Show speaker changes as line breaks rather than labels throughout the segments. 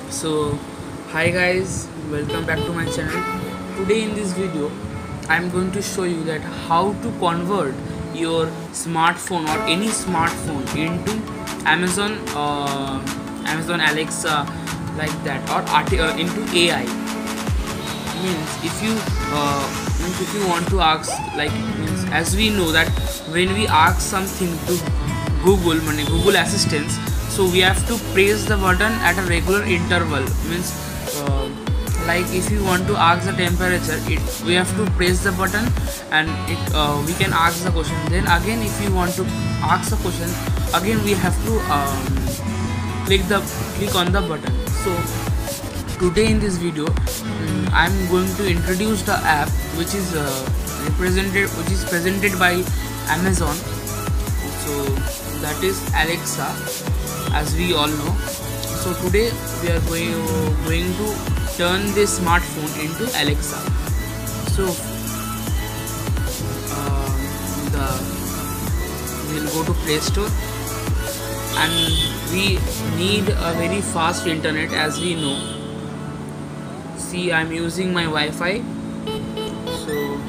So hi guys, welcome back to my channel. Today in this video I am going to show you that how to convert your smartphone or any smartphone into Amazon Amazon Alexa, like that, or into AI. Means if you want to ask, like, means as we know that when we ask something to Google Assistance, so we have to press the button at a regular interval. Means like if you want to ask the temperature, we have to press the button and we can ask the question. Then again, if you want to ask the question again, we have to click on the button. So today in this video I'm going to introduce the app which is presented by Amazon. So that is Alexa, as we all know. So today we are going to turn this smartphone into Alexa. So we'll go to Play Store, and we need a very fast internet, as we know. See, I'm using my Wi-Fi, so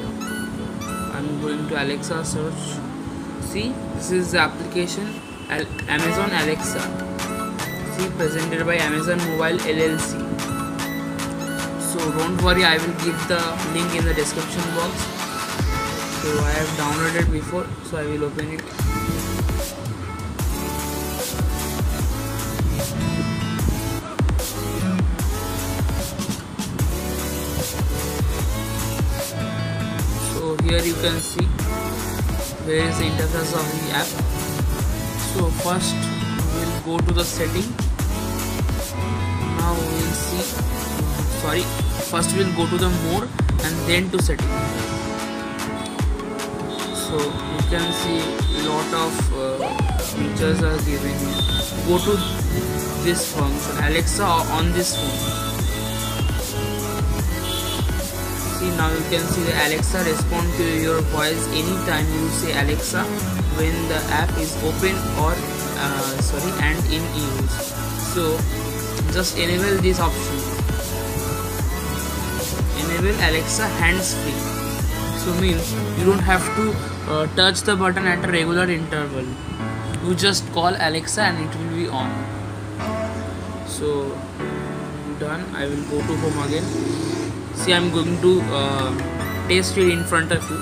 I'm going to Alexa search. See, this is the application Amazon Alexa. See, presented by Amazon Mobile LLC. So don't worry, I will give the link in the description box. So I have downloaded before, so I will open it. So here you can see where is the interface of the app. So first we'll go to the setting. Now we'll see, first we'll go to the more and then to setting. So you can see lot of features are given here. Go to this function, Alexa on this phone. See, now you can see the Alexa respond to your voice anytime you say Alexa when the app is open or and in use. So just enable this option, enable Alexa hands-free. So means you don't have to touch the button at a regular interval. You just call Alexa and it will be on. So done. I will go to home again. See, I'm going to test it in front of you.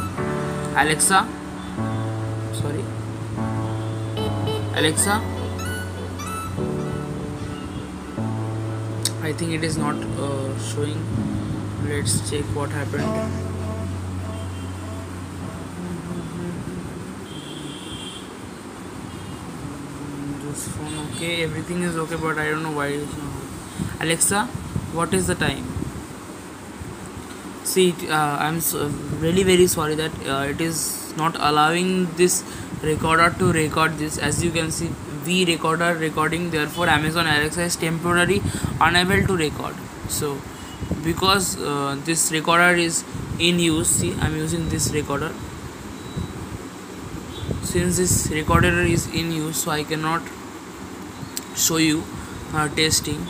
Alexa, I think it is not showing. Let's check what happened. This phone, okay, everything is okay, but I don't know why it's not. Alexa, what is the time? See, I'm really very sorry that it is not allowing this recorder to record this. As you can see, V recorder recording, therefore Amazon Alexa is temporarily unable to record. So because this recorder is in use, see, I'm using this recorder. Since this recorder is in use, so I cannot show you testing,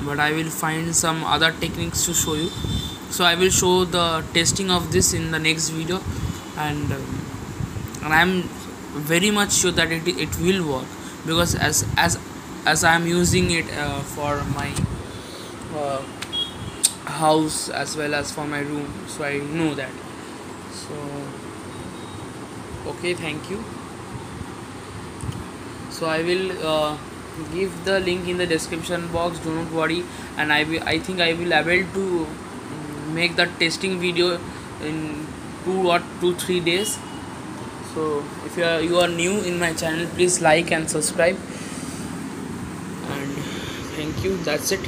but I will find some other techniques to show you. So I will show the testing of this in the next video, and I am very much sure that it will work, because as I am using it for my house as well as for my room, so I know that. So okay, thank you. So I will give the link in the description box, do not worry, and I think I will able to make the testing video in 2-3 days. So if you are new in my channel, please like and subscribe, and thank you. That's it.